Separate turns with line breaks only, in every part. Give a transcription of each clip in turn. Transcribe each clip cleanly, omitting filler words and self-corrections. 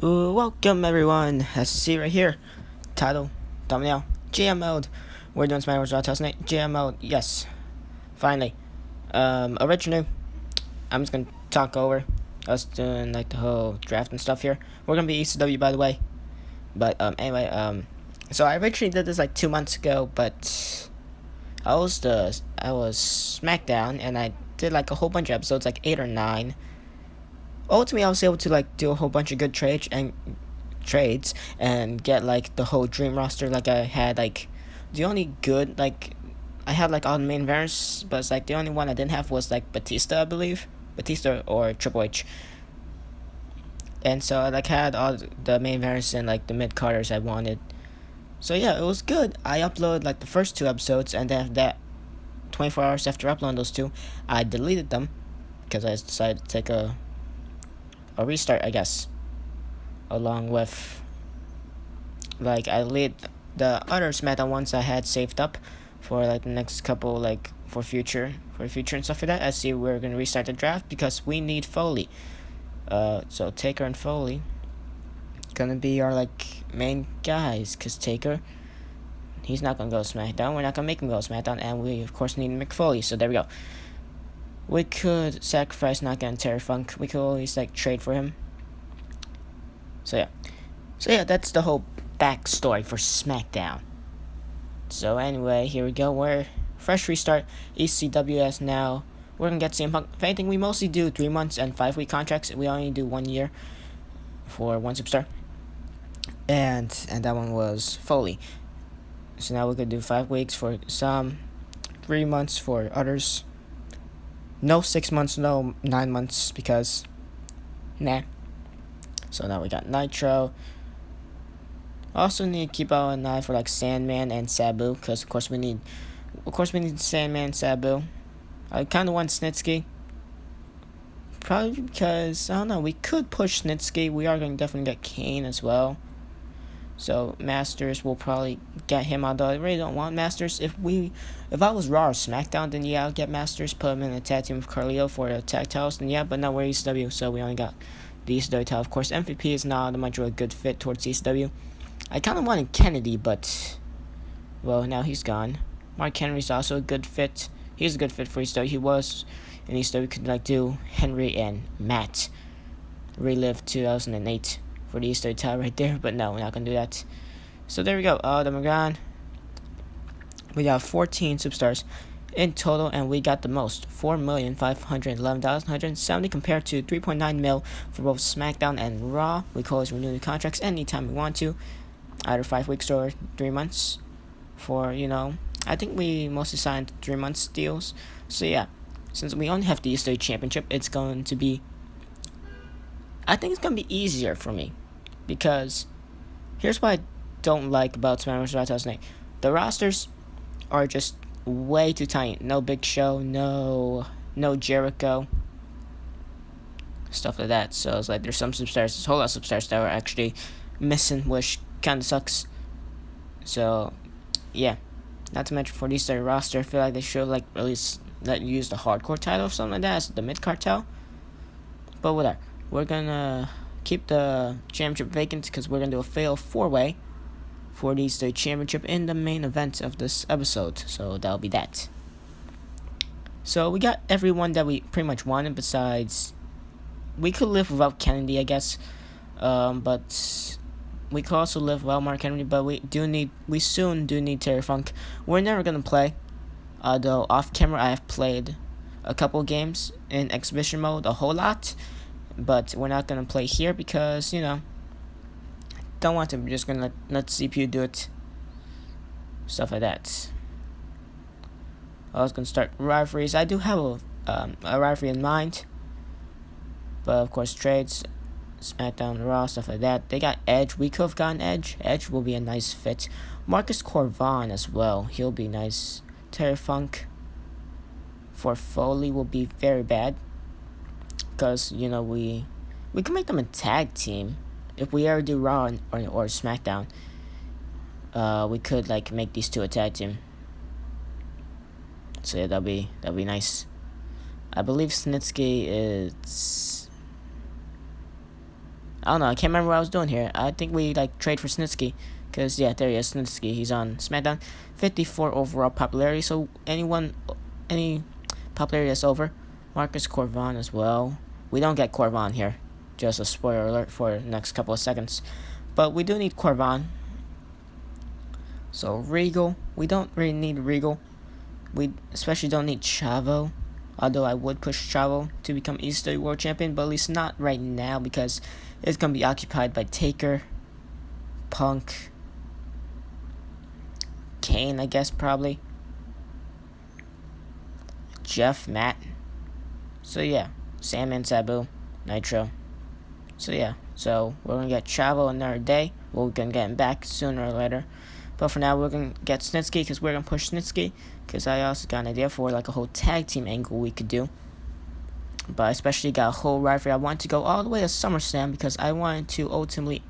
Welcome everyone, as you see right here, title, thumbnail, GM mode. We're doing Smackdown Raw Tonight, GM mode, yes, finally. Originally, I'm just gonna talk over us doing like the whole draft and stuff here. We're gonna be ECW by the way, but anyway, so I originally did this like 2 months ago, but I was Smackdown and I did like a whole bunch of episodes, like 8 or 9. Ultimately, I was able to like do a whole bunch of good trades and get like the whole dream roster. Like I had like the only good like I had like all the main variants, but it's like the only one I didn't have was like Batista, I believe, Batista or Triple H. And so I like had all the main variants and like the mid carders I wanted. So yeah, it was good. I uploaded like the first 2 episodes, and then that 24 hours after uploading those two, I deleted them because I decided to take a restart, I guess, along with like I lead the other Smackdown ones I had saved up for like the next couple, like for future and stuff like that. I see we're gonna restart the draft because we need Foley. So Taker and Foley gonna be our like main guys, cause Taker, he's not gonna go Smackdown. We're not gonna make him go Smackdown, and we of course need Mick Foley. So there we go. We could sacrifice not getting Terry Funk. We could always like trade for him. So yeah, that's the whole backstory for Smackdown. So anyway, here we go. We're fresh restart. ECWS now. We're gonna get CM Punk. If anything, we mostly do 3 months and 5 week contracts. We only do 1 year for one superstar, and that one was Foley. So now we could do 5 weeks for some, 3 months for others. No 6 months, no 9 months because, nah. So now we got Nitro. Also need to keep out an eye for like Sandman and Sabu, because of course we need Sandman and Sabu. I kind of want Snitsky. Probably because, I don't know, we could push Snitsky. We are going to definitely get Kane as well. So Masters will probably get him, although I really don't want Masters. If I was Raw or Smackdown, then yeah, I'll get Masters, put him in a tag team with Carlito for the tag titles, then yeah, but now we're ECW, so we only got the ECW title. Of course, MVP is not much of a good fit towards ECW. I kind of wanted Kennedy, but, well, now he's gone. Mark Henry's also a good fit. He's a good fit for ECW. He was in ECW, could like do Henry and Matt relive 2008 for the ECW title right there, but no, we're not gonna do that. So there we go. Then we're gone. We got 14 superstars in total, and we got the most, $4,511,170 compared to 3.9 mil for both SmackDown and Raw. We can always renew the contracts anytime we want to, either 5 weeks or 3 months. For I think we mostly signed 3 months deals. So yeah, since we only have the ECW Championship, it's going to be. I think it's gonna be easier for me, because here's what I don't like about Smackdown Raw 2008. The rosters are just way too tiny. No Big Show, no Jericho, stuff like that. So it's like there's some superstars, there's a whole lot of superstars that are actually missing, which kind of sucks. So yeah, not to mention for these third roster, I feel like they should like at least let you use the hardcore title or something like that as the mid cartel. But whatever. We're gonna keep the championship vacant because we're gonna do a fatal 4-way for the state championship in the main event of this episode. So that'll be that. So we got everyone that we pretty much wanted. Besides, we could live without Kennedy, I guess. But we could also live without Mark Henry. But we soon do need Terry Funk. We're never gonna play. Though off camera, I have played a couple games in exhibition mode, a whole lot. But we're not going to play here because, don't want to. We're just going to let the CPU do it. Stuff like that. I was going to start rivalries. I do have a rivalry in mind. But, of course, trades, SmackDown, Raw, stuff like that. They got Edge. We could have gotten Edge. Edge will be a nice fit. Marcus Corvan as well. He'll be nice. Terry Funk for Foley will be very bad. Because, we can make them a tag team. If we ever do Raw or SmackDown, we could, like, make these two a tag team. So, yeah, that'll be nice. I believe Snitsky is. I don't know. I can't remember what I was doing here. I think we like trade for Snitsky. Because, yeah, there he is, Snitsky. He's on Smackdown. 54 overall popularity. So, any popularity that's over. Marcus Corvon as well. We don't get Corvon here. Just a spoiler alert for the next couple of seconds. But we do need Corvon. So, Regal. We don't really need Regal. We especially don't need Chavo. Although I would push Chavo to become EC3 World Champion. But at least not right now. Because it's going to be occupied by Taker, Punk, Kane, I guess, probably. Jeff, Matt. So, yeah. Sam and Sabu. Nitro. So, yeah. So, we're going to get Chavo another day. We're going to get him back sooner or later. But for now, we're going to get Snitsky because we're going to push Snitsky. Because I also got an idea for like a whole tag team angle we could do. But I especially got a whole rivalry. I wanted to go all the way to SummerSlam because I wanted to ultimately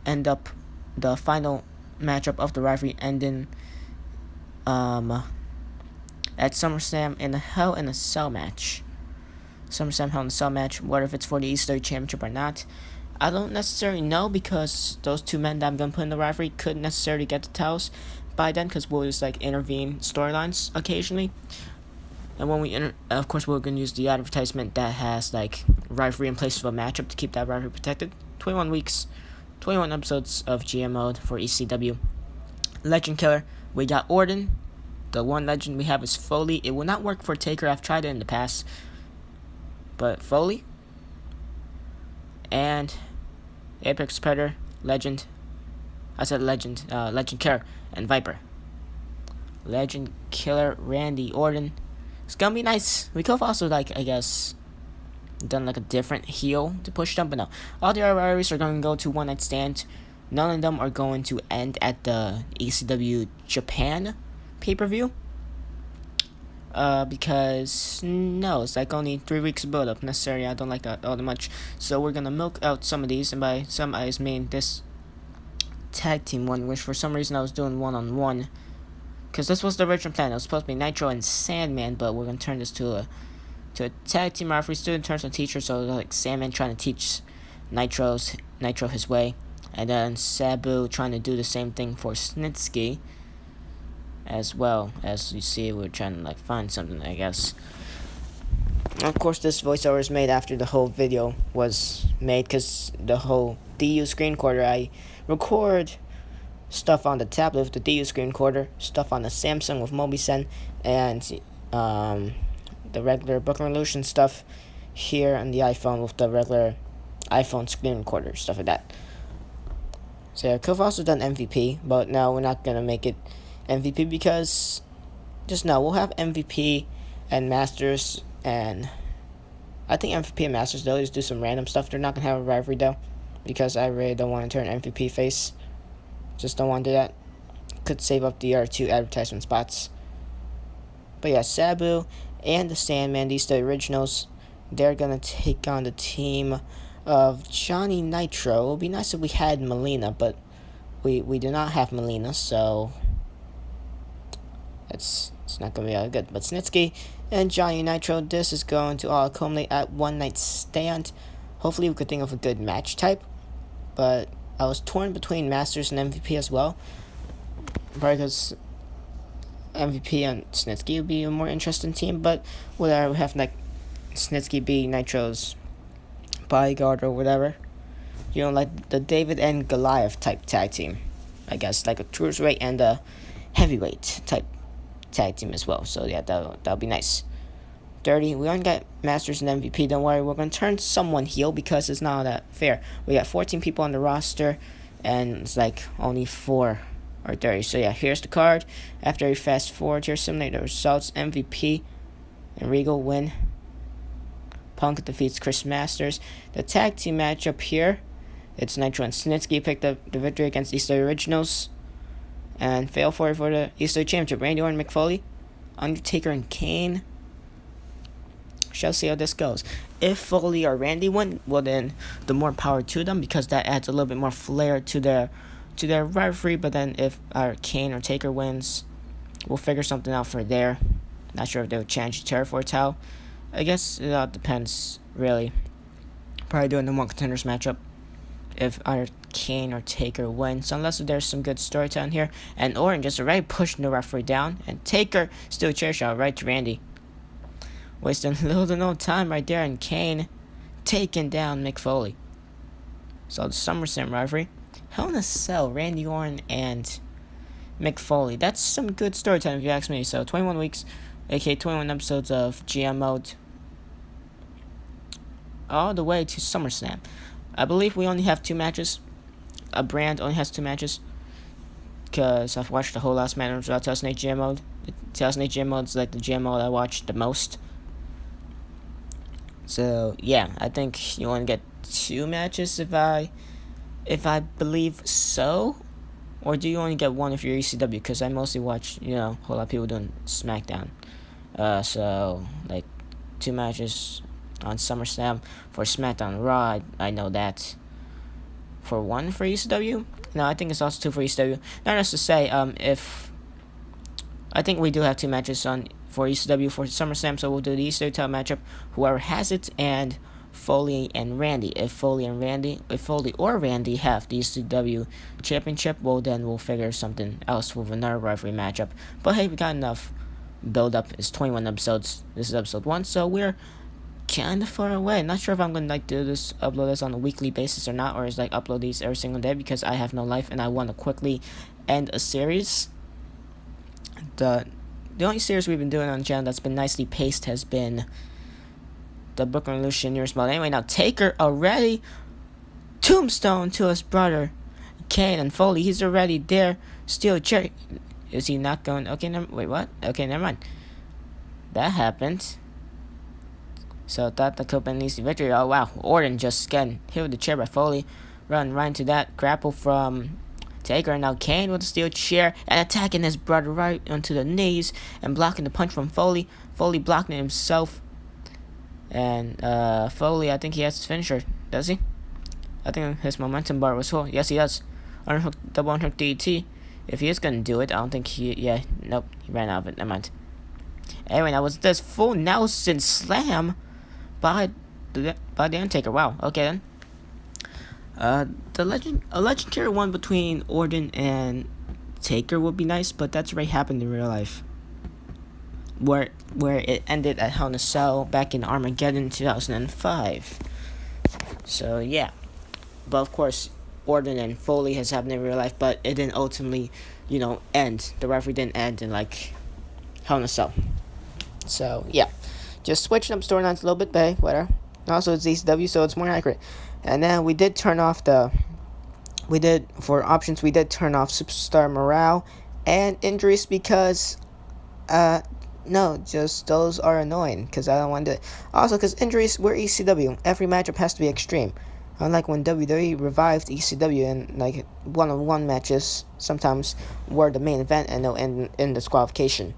end up the final matchup of the rivalry ending at SummerSlam in a Hell in a Cell match. SummerSlam Hell in a Cell match, whether if it's for the EC3 Championship or not. I don't necessarily know because those two men that I'm going to put in the rivalry couldn't necessarily get the titles by then because we'll just like intervene storylines occasionally. And when we of course we're going to use the advertisement that has like rivalry in place of a matchup to keep that rivalry protected. 21 weeks, 21 episodes of GM mode for ECW. Legend Killer, we got Orton. The one legend we have is Foley. It will not work for Taker. I've tried it in the past. But Foley. And Apex Predator, Legend. I said Legend. Legend Killer and Viper. Legend Killer, Randy Orton. It's gonna be nice. We could have also, like, I guess, done like a different heel to push them, but no. All the other rivalries are going to go to One Night Stand. None of them are going to end at the ECW Japan pay-per-view. Because, no, it's like only 3 weeks of build-up. Necessarily, I don't like that all that much. So we're going to milk out some of these. And by some, I just mean this tag team one, which for some reason I was doing one-on-one. Because this was the original plan. It was supposed to be Nitro and Sandman, but we're going to turn this to a tag team rivalry. Student turns on teacher, so like Sandman trying to teach Nitro his way. And then Sabu trying to do the same thing for Snitsky. As well, as you see, we're trying to like find something, I guess. Of course, this voiceover is made after the whole video was made, because the whole DU screen recorder, I record stuff on the tablet with the DU screen recorder, stuff on the Samsung with MobiSend, and the regular Brooklyn Revolution stuff here on the iPhone with the regular iPhone screen recorder, stuff like that. So yeah, I could have also done MVP, but no, we're not going to make it MVP because just no, we'll have MVP and Masters, and I think MVP and Masters, they'll just do some random stuff. They're not going to have a rivalry though, because I really don't want to turn MVP face. Just don't want to do that. Could save up the other 2 advertisement spots. But yeah, Sabu and the Sandman, these the originals, they're going to take on the team of Johnny Nitro. It would be nice if we had Melina, but we do not have Melina, so it's not going to be all good. But Snitsky and Johnny Nitro, this is going to all culminate at One Night Stand. Hopefully we could think of a good match type, but I was torn between Masters and MVP as well, probably because MVP and Snitsky would be a more interesting team, but whatever, we have like Snitsky be Nitro's bodyguard or whatever. You know, like the David and Goliath type tag team, I guess, like a cruiserweight and a heavyweight type tag team as well. So yeah, that'll be nice. 30, we only got Masters and MVP. Don't worry, we're gonna turn someone heel because it's not that fair. We got 14 people on the roster, and it's like only 4 or 30. So yeah, here's the card. After we fast forward here, simulate the results. MVP and Regal win. Punk defeats Chris Masters. The tag team matchup here, it's Nitro and Snitsky picked up the victory against Easter Originals. And fail for the Easter Championship. Randy Orton, Mick Foley, Undertaker, and Kane. Shall see how this goes. If Foley or Randy win, well then the more power to them, because that adds a little bit more flair to their rivalry. But then if our Kane or Taker wins, we'll figure something out for there. Not sure if they would change the Terror for a towel. I guess it all depends, really. Probably doing the One Contenders matchup. if either Kane or Taker wins, unless there's some good storytelling here. And Orton just already pushing the referee down, and Taker still a chair shot right to Randy. Wasting little to no time right there, and Kane taking down Mick Foley. So the SummerSlam rivalry, Hell in a Cell, Randy Orton and Mick Foley. That's some good storytelling if you ask me. So 21 weeks, aka 21 episodes of GM mode, all the way to SummerSlam. I believe we only have 2 matches. A brand only has 2 matches, because I've watched the whole last Smackdown without 2008 GM mode. The 2008 GM mode is like the GM mode I watched the most. So yeah, I think you want to get 2 matches if I believe so, or do you only get 1 if you're ECW? Because I mostly watch a whole lot of people doing Smackdown. So like 2 matches on SummerSlam for SmackDown. Raw, I know that. For 1 for ECW? No, I think it's also 2 for ECW. Not just to say, if I think we do have 2 matches on for ECW for SummerSlam, so we'll do the ECW title matchup, whoever has it, and Foley and Randy. If Foley or Randy have the ECW championship, well then we'll figure something else with another rivalry matchup. But hey, we got enough build up. It's 21 episodes. This is episode 1, so we're kind of far away. Not sure if I'm gonna do this, upload this on a weekly basis or not, or is upload these every single day, because I have no life and I want to quickly end a series. The only series we've been doing on the channel that's been nicely paced has been the Brooklyn Revolution Years Mode. Anyway, now Taker already tombstone to his brother Kane and Foley. He's already there. Still chair. Is he not going? Okay, wait, what? Okay, never mind. That happened. So thought the could be an easy victory. Oh wow, Orton just getting hit with the chair by Foley. Run right into that grapple from Taker. Now Kane with the steel chair and attacking his brother right onto the knees and blocking the punch from Foley. Foley blocking it himself. And Foley, I think he has his finisher. Does he? I think his momentum bar was full. Yes, he does. Unhook, double unhook DT. If he is gonna do it, I don't think he. Yeah, nope, he ran out of it. Never mind. Anyway, now was this full Nelson slam by the Undertaker. Wow. Okay then. A legendary one between Orton and Taker would be nice, but that's already happened in real life. Where it ended at Hell in a Cell back in Armageddon 2005. So yeah, but of course Orton and Foley has happened in real life, but it didn't ultimately, end. The referee didn't end in Hell in a Cell. So yeah, just switching up storylines a little bit, but whatever. And also it's ECW, so it's more accurate. And then we did turn off for options, we did turn off superstar morale and injuries because, no, just those are annoying because I don't want to do it. Also, because injuries, we're ECW. Every matchup has to be extreme. Unlike when WWE revived ECW and one-on-one matches sometimes were the main event and no in disqualification.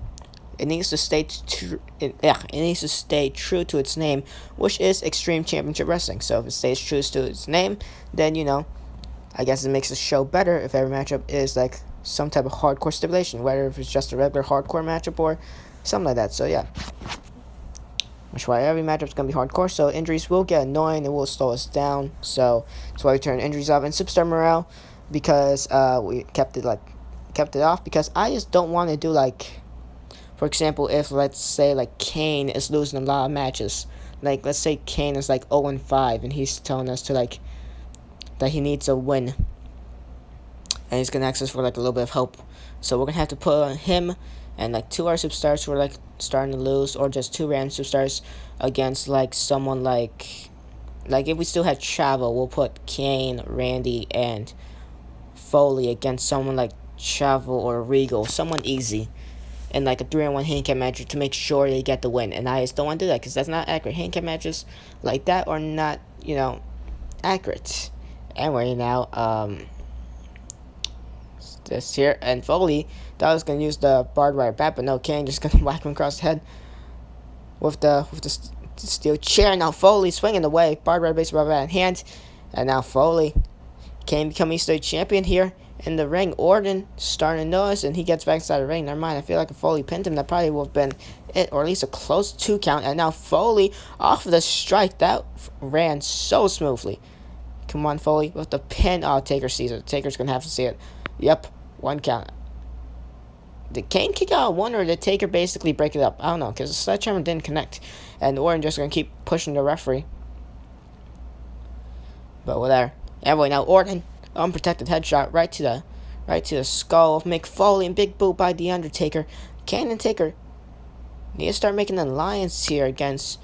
It needs to stay true to its name, which is Extreme Championship Wrestling. So if it stays true to its name, then I guess it makes the show better if every matchup is some type of hardcore stipulation, whether if it's just a regular hardcore matchup or something like that. So yeah, which why every matchup is gonna be hardcore. So injuries will get annoying, it will slow us down. So that's why we turn injuries off. And superstar morale, because we kept it off because I just don't want to do for example, if let's say Kane is losing a lot of matches, let's say Kane is 0-5 and he's telling us to that he needs a win, and he's gonna ask us for a little bit of help. So we're gonna have to put on him and 2 other superstars who are starting to lose, or just 2 random superstars against someone if we still had Chavo, we'll put Kane, Randy, and Foley against someone like Chavo or Regal, someone easy. And a 3-on-1 handicap match to make sure they get the win. And I just don't want to do that because that's not accurate. Handicap matches like that are not, accurate. Anyway, now, this here. And Foley thought I was going to use the barbed wire bat, but no, Kane just going to whack him across the head with the steel chair. Now Foley swinging away. Barbed wire baseball bat in hand. And now Foley Kane becoming state champion here. In the ring, Orton starting to notice, and he gets back inside the ring. Never mind, I feel like if Foley pinned him, that probably would have been it, or at least a close 2 count. And now Foley off of the strike that ran so smoothly. Come on, Foley with the pin. Oh, Taker sees it. Taker's gonna have to see it. Yep, 1 count. Did Kane kick out one, or did Taker basically break it up? I don't know, because the sledgehammer didn't connect, and Orton just gonna keep pushing the referee. But whatever. Anyway, now Orton, unprotected headshot right to the skull of Mick Foley, and big boot by the Undertaker. Kane and Taker need to start making an alliance here against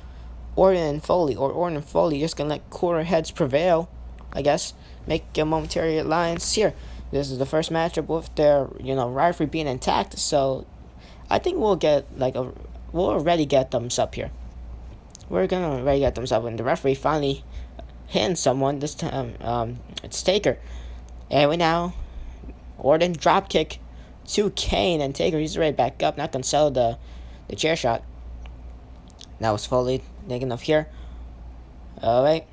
Orton and Foley, or Orton and Foley just gonna let cooler heads prevail, I guess. Make a momentary alliance here. This is the first matchup with their, rivalry being intact, so I think we'll already get thumbs up here. We're gonna already get thumbs up when the referee finally hitting someone. This time, it's Taker. Anyway, now Orton drop kick to Kane, and Taker, he's right back up, not gonna sell the chair shot. That was Foley digging up here. Alright,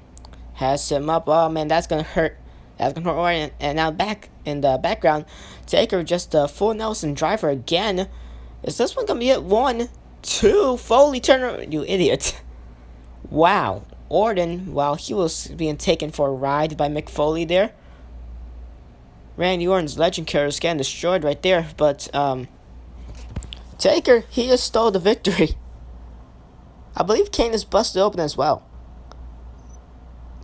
has him up. Oh man, that's gonna hurt. That's gonna hurt Orton. And now back in the background, Taker just a full Nelson driver again. Is this one gonna be it? 1, 2, Foley turner, you idiot. Wow, Orton, while he was being taken for a ride by Mick Foley there. Randy Orton's legend carrier is getting destroyed right there, but Taker, he just stole the victory. I believe Kane is busted open as well.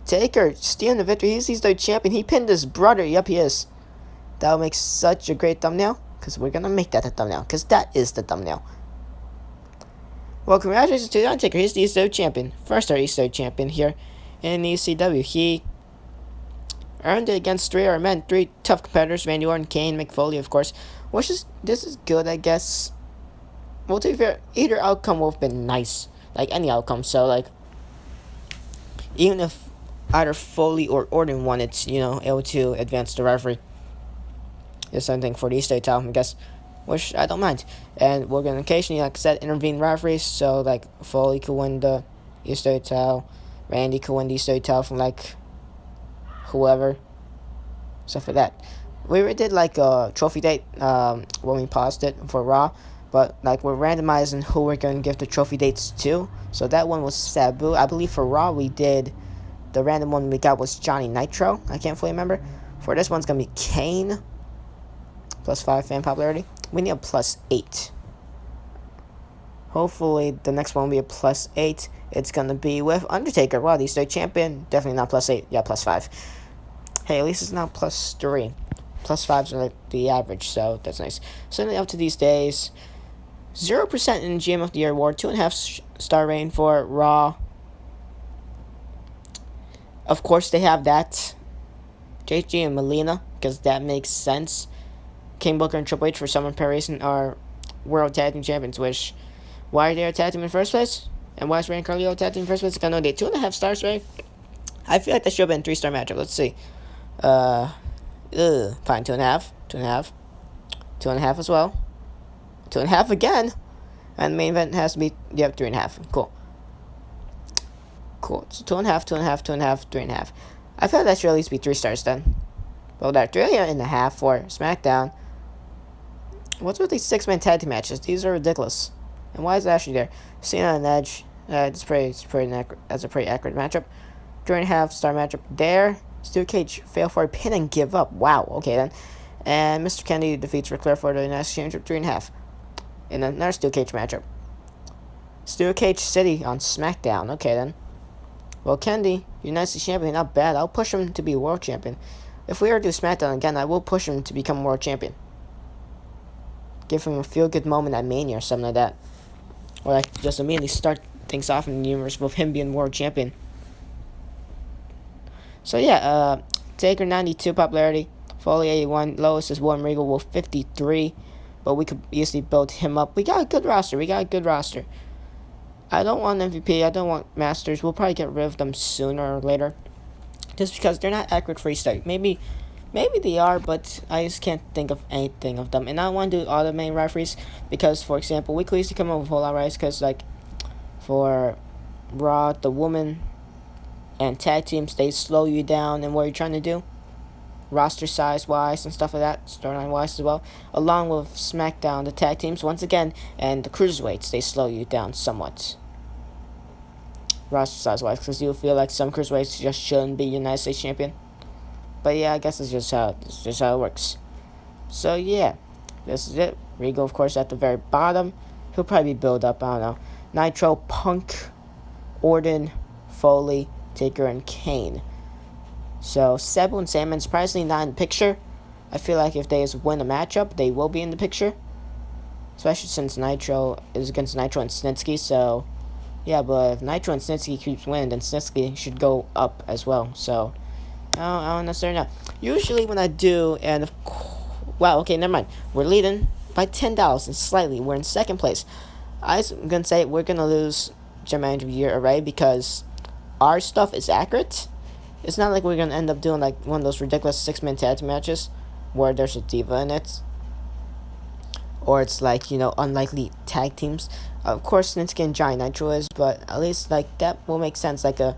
Taker stealing the victory. He's the champion. He pinned his brother. Yep, he is. That'll make such a great thumbnail, because we're gonna make that the thumbnail, because that is the thumbnail. Well, congratulations to the Undertaker. He's the ECW champion. First our ECW champion here in ECW. He earned it against 3 other men, 3 tough competitors: Randy Orton, Kane, Mick Foley, of course. This is good, I guess. Well, to be fair, either outcome would have been nice, like any outcome. So, even if either Foley or Orton won it, able to advance the rivalry. It's something for the ECW title, I guess, which I don't mind. And we're going to occasionally, like I said, intervene rivalries. So, Foley could win the ECW title, Randy could win the ECW title from, whoever. Stuff like that. We already did, a trophy date when we paused it for Raw. But, we're randomizing who we're going to give the trophy dates to. So, that one was Sabu. I believe for Raw, we did... The random one we got was Johnny Nitro. I can't fully remember. For this one's going to be Kane. +5 fan popularity. We need a +8. Hopefully, the next one will be a +8. It's going to be with Undertaker. Wow, the state champion. Definitely not +8. Yeah, +5. Hey, at least it's not +3. +5s are the average, so that's nice. Certainly up to these days. 0% in GM of the Year award. 2.5 star rating for Raw. Of course, they have that. JG and Melina, because that makes sense. King Booker and Triple H for Summer Paris are World Tag Team Champions, which... Why are they a tag team in the first place? And why is Ray and Carlito a tag team in the first place? I know they 2.5 stars, right? I feel like that should have been a 3-star matchup. Let's see. Fine, 2.5. 2.5. 2.5 as well. 2.5 again. And the main event has to be... Yep, 3.5. Cool. Cool. So 2.5, 2.5, 2.5, 3.5. I feel like that should at least be 3 stars then. Well, that 3.5 for Smackdown. What's with these 6-man tag team matches? These are ridiculous. And why is Ashley there? Cena and Edge. That's a pretty accurate matchup. 3.5 star matchup there. Steel Cage fail for a pin and give up. Wow. Okay then. And Mr. Kennedy defeats Ric Flair for the United States Championship. 3.5. In another Steel Cage matchup. Steel Cage City on Smackdown. Okay then. Well, Kennedy, United States Champion, not bad. I'll push him to be World Champion. If we ever do SmackDown again, I will push him to become World Champion. Give him a feel-good moment at Mania or something like that. Or just immediately start things off in the universe with him being World Champion. So yeah, Taker 92 popularity, Foley 81, lowest is William Regal with 53. But we could easily build him up. We got a good roster. I don't want MVP. I don't want Masters. We'll probably get rid of them sooner or later. Just because they're not accurate for each Maybe they are, but I just can't think of anything of them. And I don't want to do all the main referees because, for example, we could easily come up with a whole lot of rights because, for Raw, the woman and tag teams, they slow you down in what you're trying to do. Roster size-wise and stuff like that. Storyline-wise as well. Along with SmackDown, the tag teams, once again, and the cruiserweights, they slow you down somewhat. roster size wise, because you feel like some cruiserweights just shouldn't be United States champion. But yeah, I guess it's just how it works. So yeah, this is it. Regal, of course, at the very bottom. He'll probably be built up. I don't know. Nitro, Punk, Orton, Foley, Taker, and Kane. So Sabu and Sandman surprisingly not in the picture. I feel like if they just win a matchup, they will be in the picture. Especially since Nitro is against Nitro and Snitsky. So yeah, but if Nitro and Snitsky keeps winning, then Snitsky should go up as well. So I don't necessarily know. Usually when I do, and wow, okay, never mind. We're leading by $10 and slightly. We're in second place. I'm gonna say we're gonna lose General Manager of the Year already because our stuff is accurate. It's not like we're gonna end up doing like one of those ridiculous 6-man tag team matches where there's a diva in it, or it's like, you know, unlikely tag teams. Of course, Snitsky and Giant Nitro is, but at least like that will make sense. Like a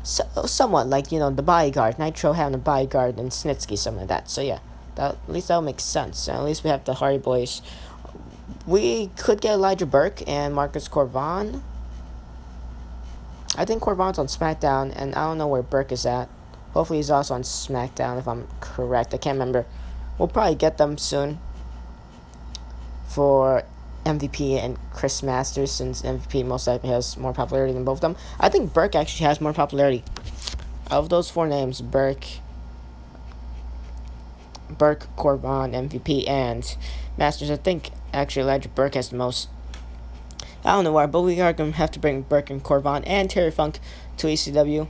somewhat like, you know, the bodyguard, Nitro having a bodyguard, and Snitsky, something like that. So yeah, at least that'll make sense. And at least we have the Hardy Boys. We could get Elijah Burke and Marcus Corvan. I think Corvan's on Smackdown, and I don't know where Burke is at. Hopefully he's also on Smackdown, if I'm correct. I can't remember. We'll probably get them soon for MVP and Chris Masters, since MVP most likely has more popularity than both of them. I think Burke actually has more popularity. Of those 4 names, Burke, Corvan, MVP, and Masters, I think actually Elijah Burke has the most. I don't know why, but we are going to have to bring Burke and Corvan and Terry Funk to ECW.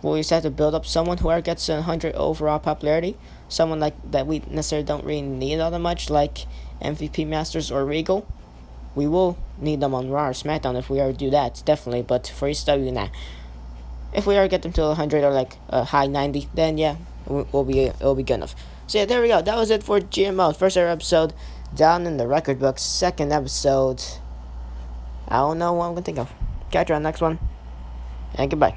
We'll just have to build up someone who gets 100 overall popularity. Someone like that we necessarily don't really need all that much, like MVP, Masters, or Regal. We will need them on Raw or SmackDown if we ever do that, definitely. But for ECW, nah. If we ever get them to 100 or like a high 90, then yeah, it'll be good enough. So yeah, there we go. That was it for GMO. First ever episode down in the record books. Second episode, I don't know what I'm gonna think of. Catch you on the next one, and goodbye.